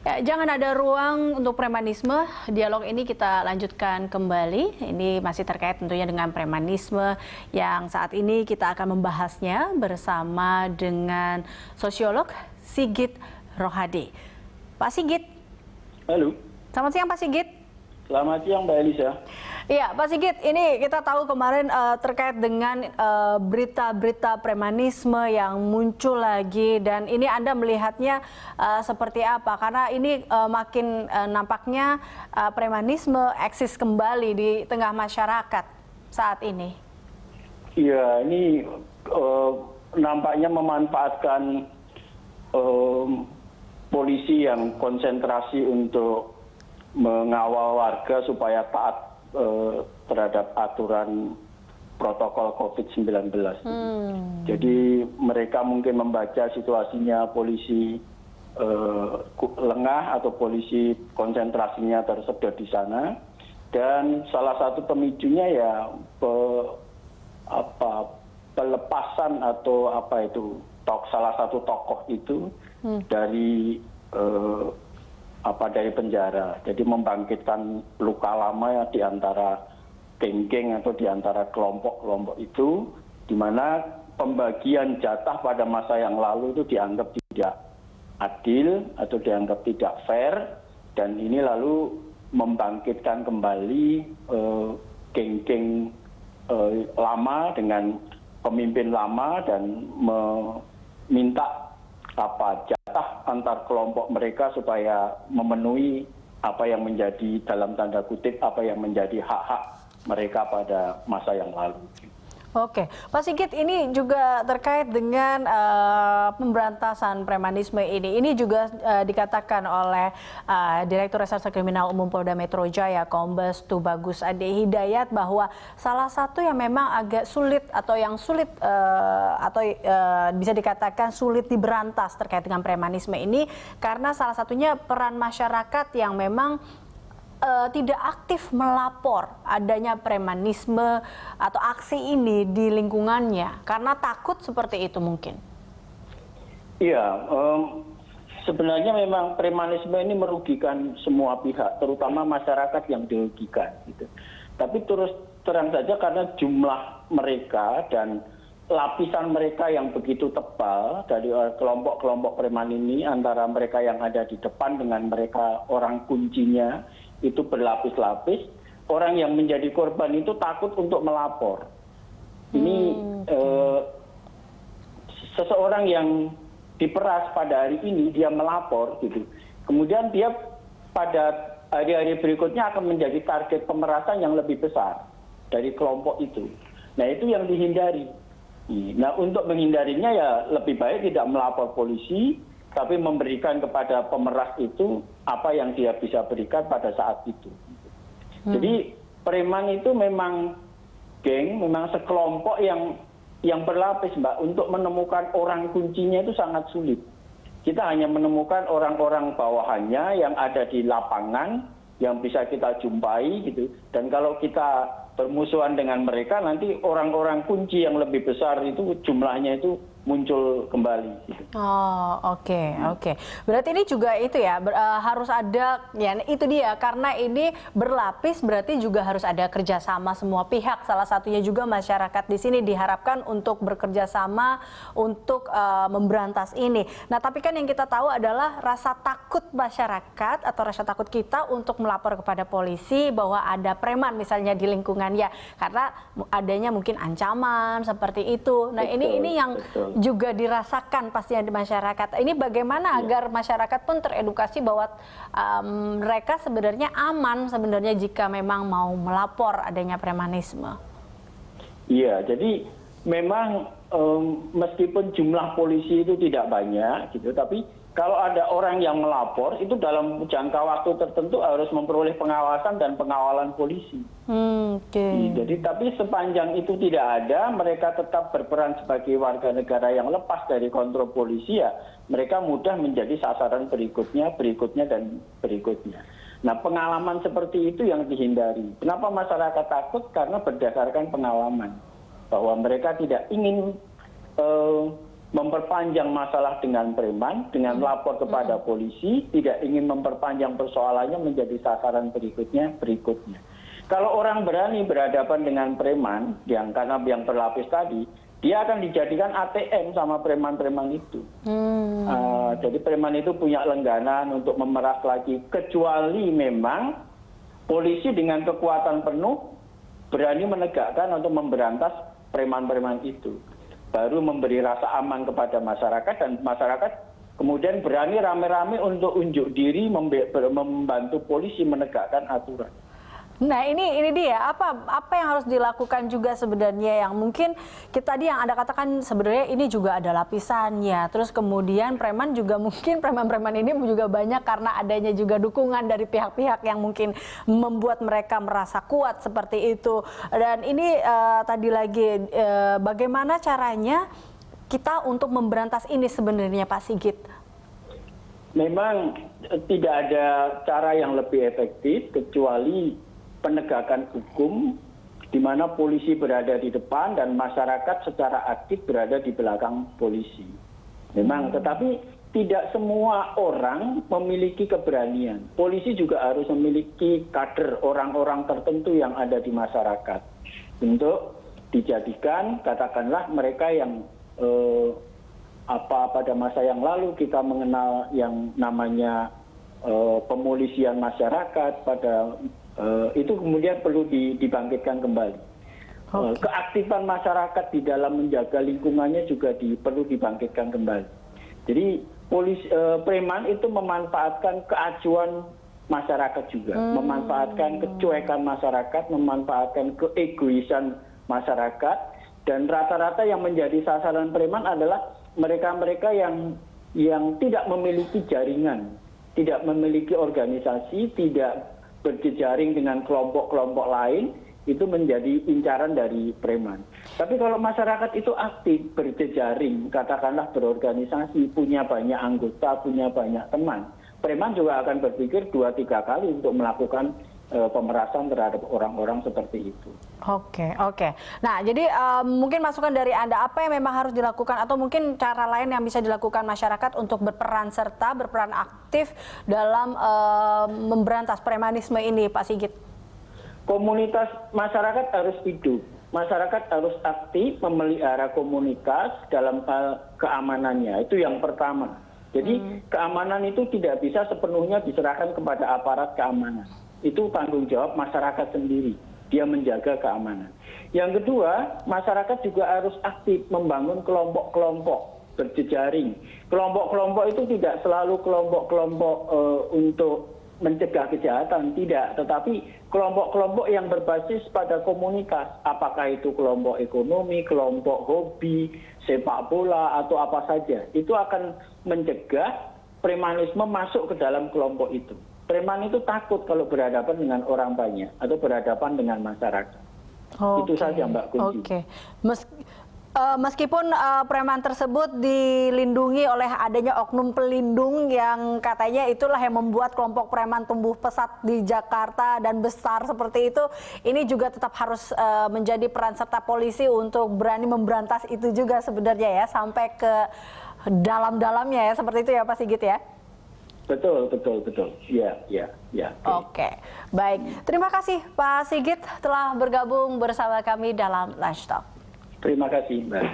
Ya, jangan ada ruang untuk premanisme. Dialog ini kita lanjutkan kembali. Ini masih terkait tentunya dengan premanisme yang saat ini kita akan membahasnya bersama dengan sosiolog Sigit Rohadi. Pak Sigit. Halo. Selamat siang Pak Sigit. Selamat siang Mbak Elisa. Iya Pak Sigit, ini kita tahu kemarin terkait dengan berita-berita premanisme yang muncul lagi, dan ini Anda melihatnya seperti apa? Karena ini makin nampaknya premanisme eksis kembali di tengah masyarakat saat ini. Iya, ini nampaknya memanfaatkan polisi yang konsentrasi untuk mengawal warga supaya taat terhadap aturan protokol COVID-19. Jadi mereka mungkin membaca situasinya polisi lengah atau polisi konsentrasinya tersedot di sana, dan salah satu pemicunya ya pelepasan atau salah satu tokoh itu dari dari penjara. Jadi membangkitkan luka lama ya di antara geng-geng atau di antara kelompok-kelompok itu, di mana pembagian jatah pada masa yang lalu itu dianggap tidak adil atau dianggap tidak fair, dan ini lalu membangkitkan kembali geng-geng lama dengan pemimpin lama dan meminta jatah antar kelompok mereka supaya memenuhi apa yang menjadi dalam tanda kutip apa yang menjadi hak-hak mereka pada masa yang lalu. Oke, Pak Sigit, ini juga terkait dengan pemberantasan premanisme ini. Ini juga dikatakan oleh Direktur Reserse Kriminal Umum Polda Metro Jaya, Kombes Tubagus Ade Hidayat, bahwa salah satu yang memang agak sulit atau yang sulit bisa dikatakan sulit diberantas terkait dengan premanisme ini karena salah satunya peran masyarakat yang memang tidak aktif melapor adanya premanisme atau aksi ini di lingkungannya karena takut seperti itu mungkin. Iya, sebenarnya memang premanisme ini merugikan semua pihak, terutama masyarakat yang dirugikan. Gitu. Tapi terang saja karena jumlah mereka dan lapisan mereka yang begitu tebal dari kelompok-kelompok preman ini, antara mereka yang ada di depan dengan mereka orang kuncinya, itu berlapis-lapis, orang yang menjadi korban itu takut untuk melapor. Ini seseorang yang diperas pada hari ini, dia melapor gitu. Kemudian dia pada hari-hari berikutnya akan menjadi target pemerasan yang lebih besar dari kelompok itu. Nah, itu yang dihindari. Nah, untuk menghindarinya ya lebih baik tidak melapor polisi, tapi memberikan kepada pemeras itu apa yang dia bisa berikan pada saat itu. Jadi preman itu memang geng, memang sekelompok yang berlapis, Mbak. Untuk menemukan orang kuncinya itu sangat sulit. Kita hanya menemukan orang-orang bawahannya yang ada di lapangan, yang bisa kita jumpai gitu. Dan kalau kita bermusuhan dengan mereka, nanti orang-orang kunci yang lebih besar itu jumlahnya itu muncul kembali. Oh, oke. Berarti ini juga itu ya, harus ada, ya itu dia, karena ini berlapis berarti juga harus ada kerjasama semua pihak. Salah satunya juga masyarakat di sini diharapkan untuk bekerjasama untuk memberantas ini. Nah, tapi kan yang kita tahu adalah rasa takut masyarakat atau rasa takut kita untuk melapor kepada polisi bahwa ada preman misalnya di lingkungannya, karena adanya mungkin ancaman seperti itu. Nah, ini yang juga dirasakan pastinya di masyarakat. Ini bagaimana agar masyarakat pun teredukasi bahwa mereka sebenarnya aman sebenarnya jika memang mau melapor adanya premanisme. Iya, jadi memang meskipun jumlah polisi itu tidak banyak gitu, tapi kalau ada orang yang melapor itu dalam jangka waktu tertentu harus memperoleh pengawasan dan pengawalan polisi. Jadi tapi sepanjang itu tidak ada, mereka tetap berperan sebagai warga negara yang lepas dari kontrol polisi, ya mereka mudah menjadi sasaran berikutnya dan berikutnya. Nah, pengalaman seperti itu yang dihindari. Kenapa masyarakat takut? Karena berdasarkan pengalaman bahwa mereka tidak ingin memperpanjang masalah dengan preman, dengan lapor kepada polisi, tidak ingin memperpanjang persoalannya menjadi sasaran berikutnya. Kalau orang berani berhadapan dengan preman, karena yang berlapis tadi, dia akan dijadikan ATM sama preman-preman itu. Jadi preman itu punya lengganan untuk memeras lagi, kecuali memang polisi dengan kekuatan penuh berani menegakkan untuk memberantas preman-preman itu. Baru memberi rasa aman kepada masyarakat, dan masyarakat kemudian berani rame-rame untuk unjuk diri membantu polisi menegakkan aturan. Nah ini dia apa yang harus dilakukan juga sebenarnya, yang mungkin kita tadi yang Anda katakan sebenarnya ini juga ada lapisannya. Terus kemudian preman juga mungkin preman-preman ini juga banyak karena adanya juga dukungan dari pihak-pihak yang mungkin membuat mereka merasa kuat seperti itu. Dan ini tadi lagi bagaimana caranya kita untuk memberantas ini sebenarnya Pak Sigit? Memang tidak ada cara yang lebih efektif kecuali penegakan hukum, di mana polisi berada di depan dan masyarakat secara aktif berada di belakang polisi. Memang, tetapi tidak semua orang memiliki keberanian. Polisi juga harus memiliki kader orang-orang tertentu yang ada di masyarakat untuk dijadikan, katakanlah mereka yang pada masa yang lalu kita mengenal yang namanya pemolisian masyarakat itu kemudian perlu dibangkitkan kembali. Keaktifan masyarakat di dalam menjaga lingkungannya juga perlu dibangkitkan kembali. Jadi preman itu memanfaatkan keacuan masyarakat juga, memanfaatkan kecuekan masyarakat, memanfaatkan keegoisan masyarakat, dan rata-rata yang menjadi sasaran preman adalah mereka-mereka yang tidak memiliki jaringan, tidak memiliki organisasi, tidak berjejaring dengan kelompok-kelompok lain, itu menjadi incaran dari preman. Tapi kalau masyarakat itu aktif, berjejaring, katakanlah berorganisasi, punya banyak anggota, punya banyak teman, preman juga akan berpikir 2-3 kali untuk melakukan pemerasan terhadap orang-orang seperti itu. Oke. Nah, jadi mungkin masukan dari Anda, apa yang memang harus dilakukan atau mungkin cara lain yang bisa dilakukan masyarakat untuk berperan aktif dalam memberantas premanisme ini, Pak Sigit? Komunitas masyarakat harus hidup. Masyarakat harus aktif memelihara komunitas dalam hal keamanannya. Itu yang pertama. Jadi keamanan itu tidak bisa sepenuhnya diserahkan kepada aparat keamanan. Itu tanggung jawab masyarakat sendiri, dia menjaga keamanan. Yang kedua, masyarakat juga harus aktif membangun kelompok-kelompok berjejaring. Kelompok-kelompok itu tidak selalu kelompok-kelompok untuk mencegah kejahatan, tidak, tetapi kelompok-kelompok yang berbasis pada komunitas, apakah itu kelompok ekonomi, kelompok hobi, sepak bola, atau apa saja, itu akan mencegah premanisme masuk ke dalam kelompok itu. Preman itu takut kalau berhadapan dengan orang banyak atau berhadapan dengan masyarakat. Itu saja Mbak Kunci. Meskipun preman tersebut dilindungi oleh adanya oknum pelindung yang katanya itulah yang membuat kelompok preman tumbuh pesat di Jakarta dan besar seperti itu, ini juga tetap harus menjadi peran serta polisi untuk berani memberantas itu juga sebenarnya ya, sampai ke dalam-dalamnya ya, seperti itu ya Pak Sigit ya? Betul. Ya. Oke, baik. Terima kasih Pak Sigit telah bergabung bersama kami dalam Lunch Talk. Terima kasih Mbak.